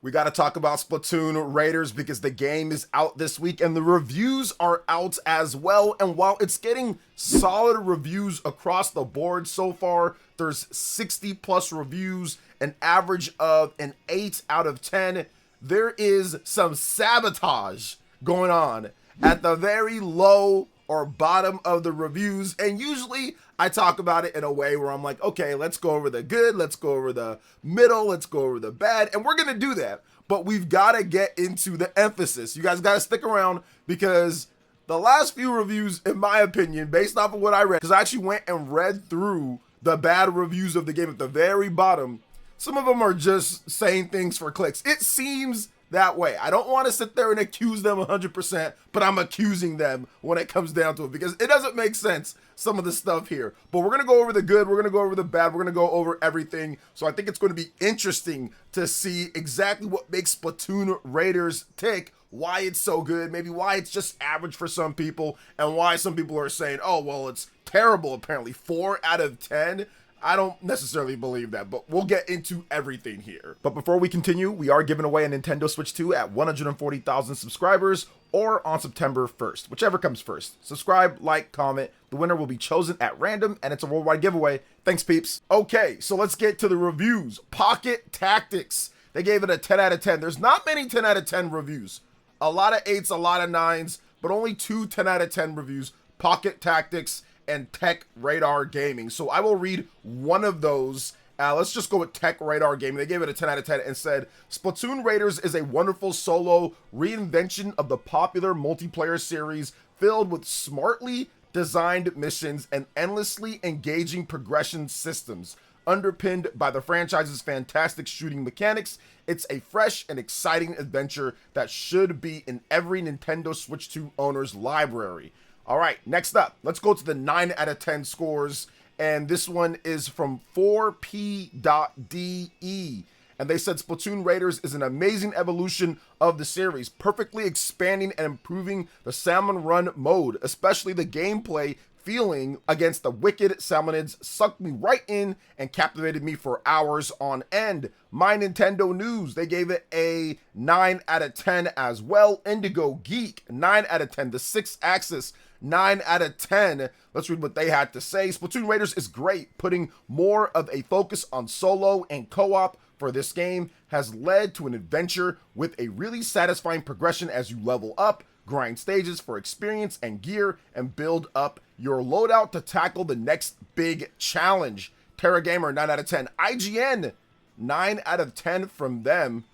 We got to talk about Splatoon Raiders because the game is out this week and the reviews are out as well. And while it's getting solid reviews across the board so far, there's 60 plus reviews, an average of an 8 out of 10. There is some sabotage going on at the very low or bottom of the reviews, and usually I talk about it in a way where I'm like, okay, let's go over the good, let's go over the middle, let's go over the bad, and we're gonna do that, but we've got to get into the emphasis. You guys got to stick around because the last few reviews, in my opinion, based off of what I read, because I actually went and read through the bad reviews of the game at the very bottom, some of them are just saying things for clicks. It seems that way. I don't want to sit there and accuse them 100%, but I'm accusing them when it comes down to it because it doesn't make sense, some of the stuff here. But we're going to go over the good, we're going to go over the bad, we're going to go over everything. So I think it's going to be interesting to see exactly what makes Splatoon Raiders tick, why it's so good, maybe why it's just average for some people, and why some people are saying, oh, well, it's terrible apparently. 4 out of 10. I don't necessarily believe that, but we'll get into everything here. But before we continue, we are giving away a Nintendo Switch 2 at 140,000 subscribers or on September 1st, whichever comes first. Subscribe, like, comment. The winner will be chosen at random, and it's a worldwide giveaway. Thanks, peeps. Okay, so let's get to the reviews. Pocket Tactics. They gave it a 10 out of 10. There's not many 10 out of 10 reviews. A lot of 8s, a lot of 9s, but only 2 10 out of 10 reviews. Pocket Tactics and Tech Radar Gaming. So I will read one of those. Let's just go with Tech Radar Gaming. They gave it a 10 out of 10 and said, Splatoon Raiders is a wonderful solo reinvention of the popular multiplayer series filled with smartly designed missions and endlessly engaging progression systems. Underpinned by the franchise's fantastic shooting mechanics, it's a fresh and exciting adventure that should be in every Nintendo Switch 2 owner's library. All right, next up, let's go to the 9 out of 10 scores. And this one is from 4P.de. And they said Splatoon Raiders is an amazing evolution of the series, perfectly expanding and improving the Salmon Run mode, especially the gameplay feeling against the wicked Salmonids sucked me right in and captivated me for hours on end. My Nintendo News, they gave it a 9 out of 10 as well. Indigo Geek, 9 out of 10. The 6 Axis, 9 out of 10. Let's read what they had to say. Splatoon Raiders is great. Putting more of a focus on solo and co-op for this game has led to an adventure with a really satisfying progression as you level up, grind stages for experience and gear, and build up your loadout to tackle the next big challenge. Terra Gamer, 9 out of 10. IGN, 9 out of 10 from them.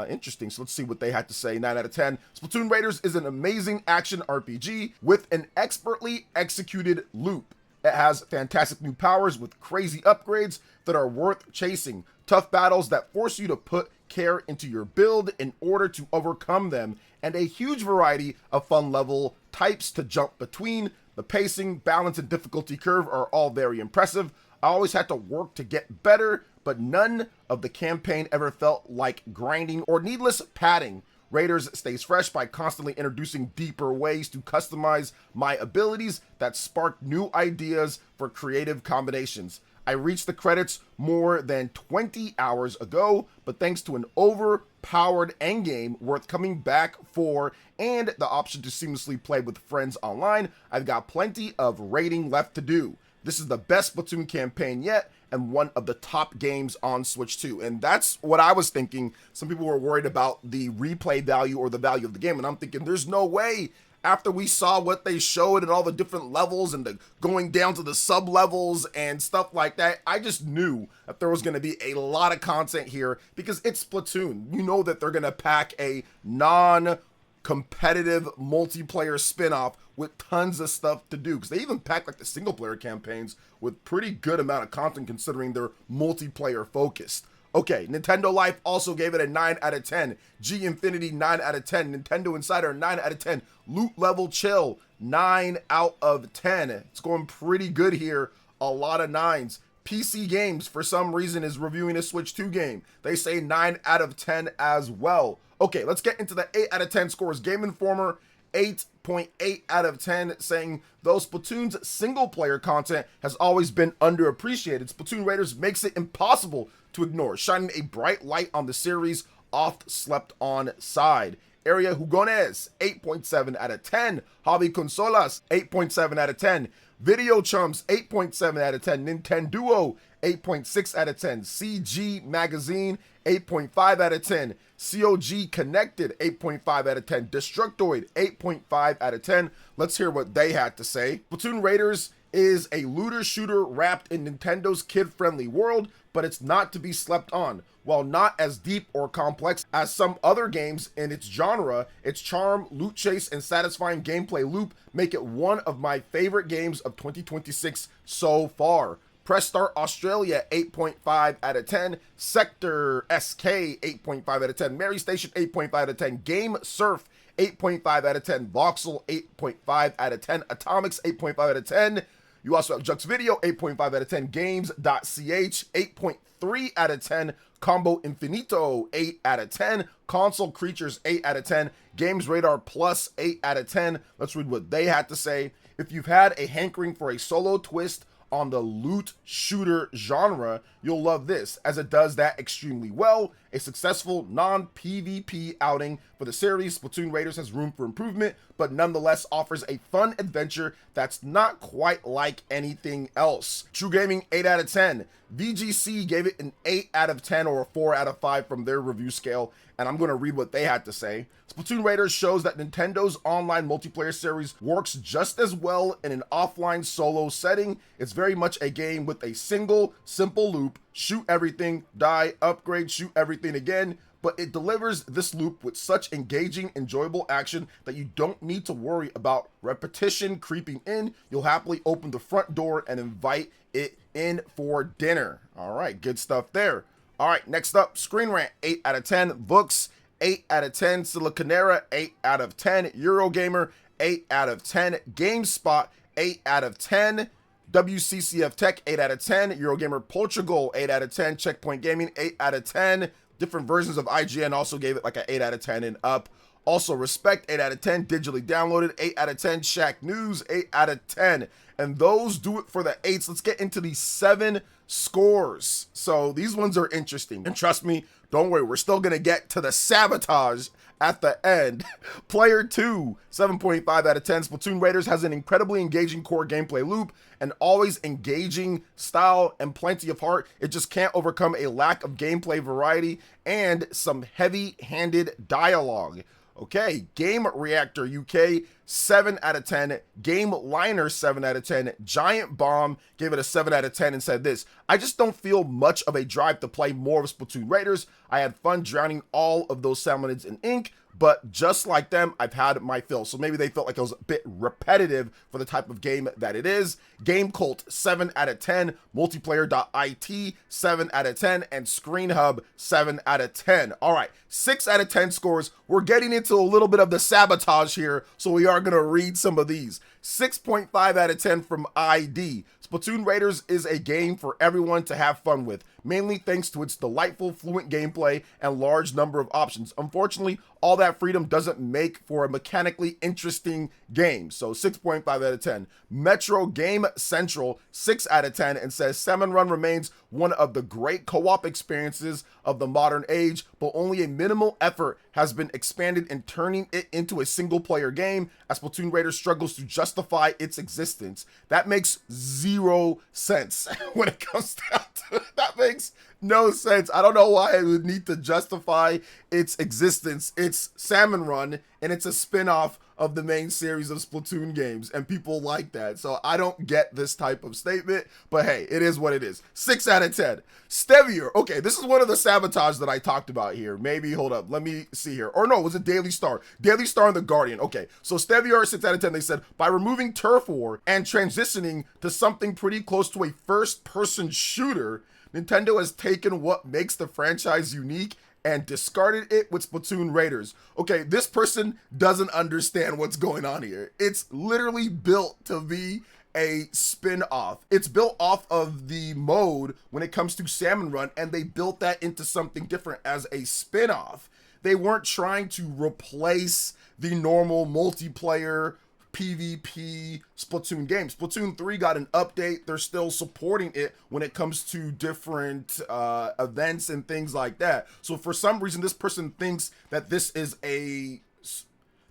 Interesting. So let's see what they had to say. 9 out of 10. Splatoon Raiders is an amazing action RPG with an expertly executed loop. It has fantastic new powers with crazy upgrades that are worth chasing. Tough battles that force you to put care into your build in order to overcome them, and a huge variety of fun level types to jump between. The pacing, balance, and difficulty curve are all very impressive. I always had to work to get better, but none of the campaign ever felt like grinding or needless padding. Raiders stays fresh by constantly introducing deeper ways to customize my abilities that spark new ideas for creative combinations. I reached the credits more than 20 hours ago, but thanks to an overpowered endgame worth coming back for and the option to seamlessly play with friends online, I've got plenty of raiding left to do. This is the best Splatoon campaign yet, and one of the top games on Switch 2. And that's what I was thinking. Some people were worried about the replay value or the value of the game, and I'm thinking there's no way after we saw what they showed and all the different levels and the going down to the sub levels and stuff like that, I just knew that there was going to be a lot of content here because it's Splatoon. You know that they're going to pack a non-competitive multiplayer spin-off with tons of stuff to do, because they even pack like the single player campaigns with pretty good amount of content considering they're multiplayer focused. Okay, Nintendo Life also gave it a 9 out of 10. G Infinity, 9 out of 10. Nintendo Insider, 9 out of 10. Loot Level Chill, 9 out of 10. It's going pretty good here. A lot of 9s. PC Games, for some reason, is reviewing a Switch 2 game. They say 9 out of 10 as well. Okay, let's get into the 8 out of 10 scores. Game Informer, 8.8 out of 10, saying though Splatoon's single player content has always been underappreciated, Splatoon Raiders makes it impossible to ignore, shining a bright light on the series' oft slept on side. Area Jugones, 8.7 out of 10. Hobby Consolas, 8.7 out of 10. Video Chums, 8.7 out of 10. Nintendo, 8.6 out of 10. CG Magazine, 8.5 out of 10. COG Connected, 8.5 out of 10. Destructoid, 8.5 out of 10. Let's hear what they had to say. Splatoon Raiders is a looter shooter wrapped in Nintendo's kid-friendly world, but it's not to be slept on. While not as deep or complex as some other games in its genre, its charm, loot chase, and satisfying gameplay loop make it one of my favorite games of 2026 so far. Press Start Australia, 8.5 out of 10. Sector SK, 8.5 out of 10. Mary Station, 8.5 out of 10. Game Surf, 8.5 out of 10. Voxel, 8.5 out of 10. Atomics, 8.5 out of 10. You also have Jux Video, 8.5 out of 10. Games.ch, 8.3 out of 10. Combo Infinito, 8 out of 10. Console Creatures, 8 out of 10. Games Radar Plus, 8 out of 10. Let's read what they had to say. If you've had a hankering for a solo twist on the loot shooter genre, you'll love this, as it does that extremely well. A successful non-PvP outing for the series, Splatoon Raiders has room for improvement, but nonetheless offers a fun adventure that's not quite like anything else. True Gaming, 8 out of 10. VGC gave it an 8 out of 10 or a 4 out of 5 from their review scale, and I'm going to read what they had to say. Splatoon Raiders shows that Nintendo's online multiplayer series works just as well in an offline solo setting. It's very much a game with a single, simple loop: shoot everything, die, upgrade, shoot everything again. But it delivers this loop with such engaging, enjoyable action that you don't need to worry about repetition creeping in. You'll happily open the front door and invite it in for dinner. All right, good stuff there. All right, next up, Screen Rant, 8 out of 10. Books, 8 out of 10. Siliconera, 8 out of 10. Eurogamer, 8 out of 10. GameSpot, 8 out of 10. WCCF Tech, 8 out of 10. Eurogamer Portugal, 8 out of 10. Checkpoint Gaming, 8 out of 10. Different versions of IGN also gave it like an 8 out of 10 and up. Also Respect, 8 out of 10. Digitally Downloaded, 8 out of 10. Shack News, 8 out of 10. And those do it for the 8s. Let's get into the 7 scores. So these ones are interesting. And trust me, don't worry, we're still going to get to the sabotage at the end. Player 2, 7.5 out of 10. Splatoon Raiders has an incredibly engaging core gameplay loop, an always engaging style, and plenty of heart. It just can't overcome a lack of gameplay variety and some heavy-handed dialogue. Okay, Game Reactor UK, 7 out of 10. Game Liner, 7 out of 10. Giant Bomb gave it a 7 out of 10 and said this: I just don't feel much of a drive to play more of Splatoon Raiders. I had fun drowning all of those salmonids in ink, but just like them, I've had my fill. So maybe they felt like it was a bit repetitive for the type of game that it is. Game Cult, 7 out of 10. Multiplayer.it, 7 out of 10. And Screen Hub, 7 out of 10. All right, 6 out of 10 scores. We're getting into a little bit of the sabotage here, so we are going to read some of these. 6.5 out of 10 from ID. Splatoon Raiders is a game for everyone to have fun with, mainly thanks to its delightful, fluent gameplay and large number of options. Unfortunately, all that freedom doesn't make for a mechanically interesting game. So 6.5 out of 10. Metro Game Central, 6 out of 10, and says Salmon Run remains one of the great co-op experiences of the modern age, but only a minimal effort has been expanded in turning it into a single player game, as Splatoon Raiders struggles to justify its existence. That makes 0 sense when it comes down to it. That makes no sense. I don't know why it would need to justify its existence. It's Salmon Run, and it's a spin-off of the main series of Splatoon games, and people like that. So I don't get this type of statement, but hey, it is what it is. 6 out of 10. Stevier. Okay, this is one of the sabotage that I talked about here. Maybe, hold up, let me see here. Or no, it was a Daily Star. Daily Star and The Guardian. Okay, so Stevier, 6 out of 10. They said, by removing turf war and transitioning to something pretty close to a first-person shooter, Nintendo has taken what makes the franchise unique and discarded it with Splatoon Raiders. Okay, this person doesn't understand what's going on here. It's literally built to be a spin-off. It's built off of the mode when it comes to Salmon Run, and they built that into something different as a spin-off. They weren't trying to replace the normal multiplayer PvP Splatoon game. Splatoon 3 got an update. They're still supporting it when it comes to different events and things like that. So for some reason, this person thinks that this is a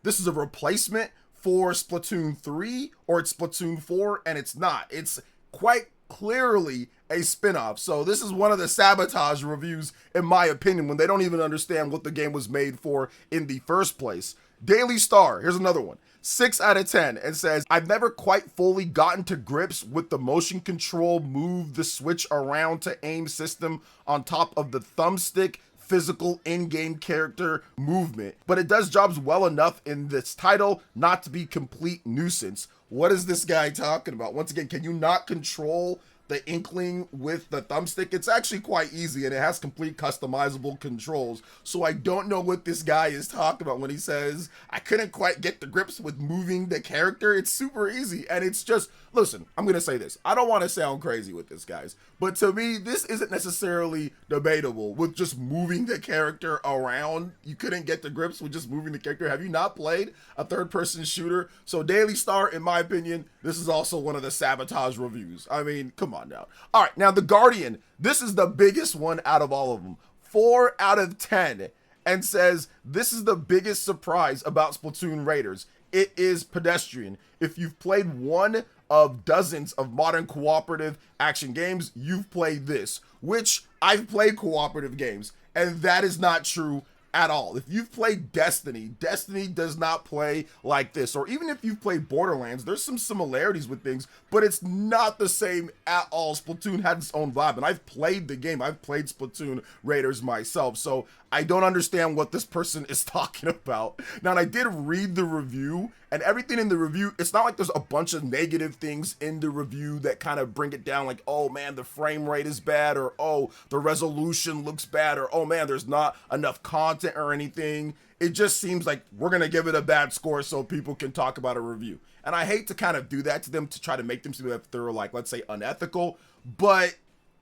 replacement for Splatoon 3 or it's Splatoon 4, and it's not. It's quite clearly a spin-off. So this is one of the sabotage reviews, in my opinion, when they don't even understand what the game was made for in the first place. Daily Star, here's another one. 6 out of 10, and says, I've never quite fully gotten to grips with the motion control move the switch around to aim system on top of the thumbstick physical in-game character movement, but it does jobs well enough in this title not to be complete nuisance. What is this guy talking about? Once again, can you not control the Inkling with the thumbstick? It's actually quite easy, and it has complete customizable controls. So I don't know what this guy is talking about when he says, I couldn't quite get the grips with moving the character. It's super easy, and it's just, listen, I'm gonna say this. I don't want to sound crazy with this, guys, but to me, this isn't necessarily debatable with just moving the character around. You couldn't get the grips with just moving the character. Have you not played a third-person shooter? So Daily Star, in my opinion, this is also one of the sabotage reviews. I mean, come on now. All right, now The Guardian, this is the biggest one out of all of them. 4 out of 10, and says, this is the biggest surprise about Splatoon Raiders. It is pedestrian. If you've played one of dozens of modern cooperative action games, you've played this, which I've played cooperative games, and that is not true at all. If you've played Destiny, Destiny does not play like this. Or even if you've played Borderlands, there's some similarities with things, but it's not the same at all. Splatoon had its own vibe, and I've played the game. I've played Splatoon Raiders myself, so I don't understand what this person is talking about. Now, and I did read the review, and everything in the review, it's not like there's a bunch of negative things in the review that kind of bring it down, like, oh man, the frame rate is bad, or oh, the resolution looks bad, or oh man, there's not enough content or anything. It just seems like we're gonna give it a bad score so people can talk about a review. And I hate to kind of do that to them to try to make them seem like they're, like, let's say, unethical, but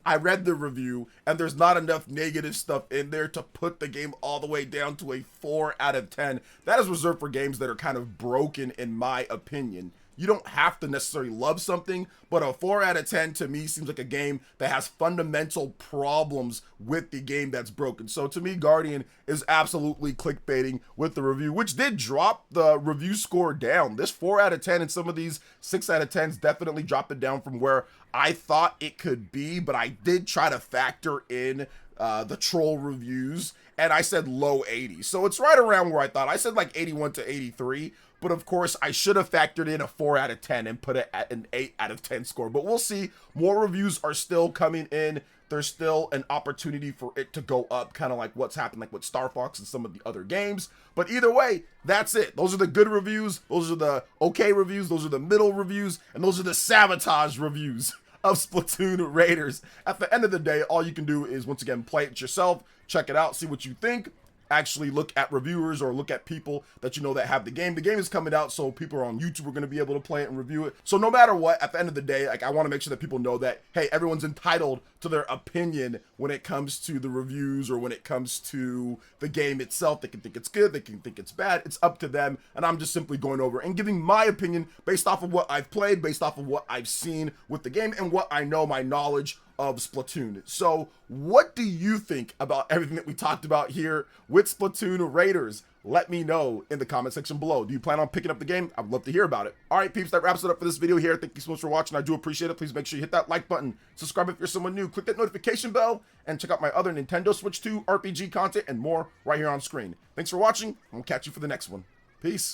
I read the review, and there's not enough negative stuff in there to put the game all the way down to a 4 out of 10. That is reserved for games that are kind of broken, in my opinion. You don't have to necessarily love something, but a 4 out of 10 to me seems like a game that has fundamental problems with the game that's broken. So to me, Guardian is absolutely clickbaiting with the review, which did drop the review score down. This 4 out of 10 and some of these 6 out of 10s definitely dropped it down from where I thought it could be, but I did try to factor in the troll reviews, and I said low 80s. So it's right around where I thought. I said like 81 to 83. But of course, I should have factored in a 4 out of 10 and put it at an 8 out of 10 score. But we'll see. More reviews are still coming in. There's still an opportunity for it to go up, kind of like what's happened like with Star Fox and some of the other games. But either way, that's it. Those are the good reviews. Those are the okay reviews. Those are the middle reviews. And those are the sabotage reviews of Splatoon Raiders. At the end of the day, all you can do is, once again, play it yourself. Check it out. See what you think. Actually look at reviewers or look at people that you know that have the game. The game is coming out, so people are on YouTube are going to be able to play it and review it. So no matter what, at the end of the day, like, I want to make sure that people know that, hey, everyone's entitled to their opinion when it comes to the reviews or when it comes to the game itself. They can think it's good, they can think it's bad. It's up to them, and I'm just simply going over and giving my opinion based off of what I've played, based off of what I've seen with the game, and what I know, my knowledge of Splatoon. So what do you think about everything that we talked about here with Splatoon Raiders? Let me know in the comment section below. Do you plan on picking up the game? I'd love to hear about it. All right, peeps, that wraps it up for this video here. Thank you so much for watching. I do appreciate it. Please make sure you hit that like button, subscribe if you're someone new, click that notification bell, and check out my other Nintendo Switch 2 RPG content and more right here on screen. Thanks for watching, and we'll catch you for the next one. Peace.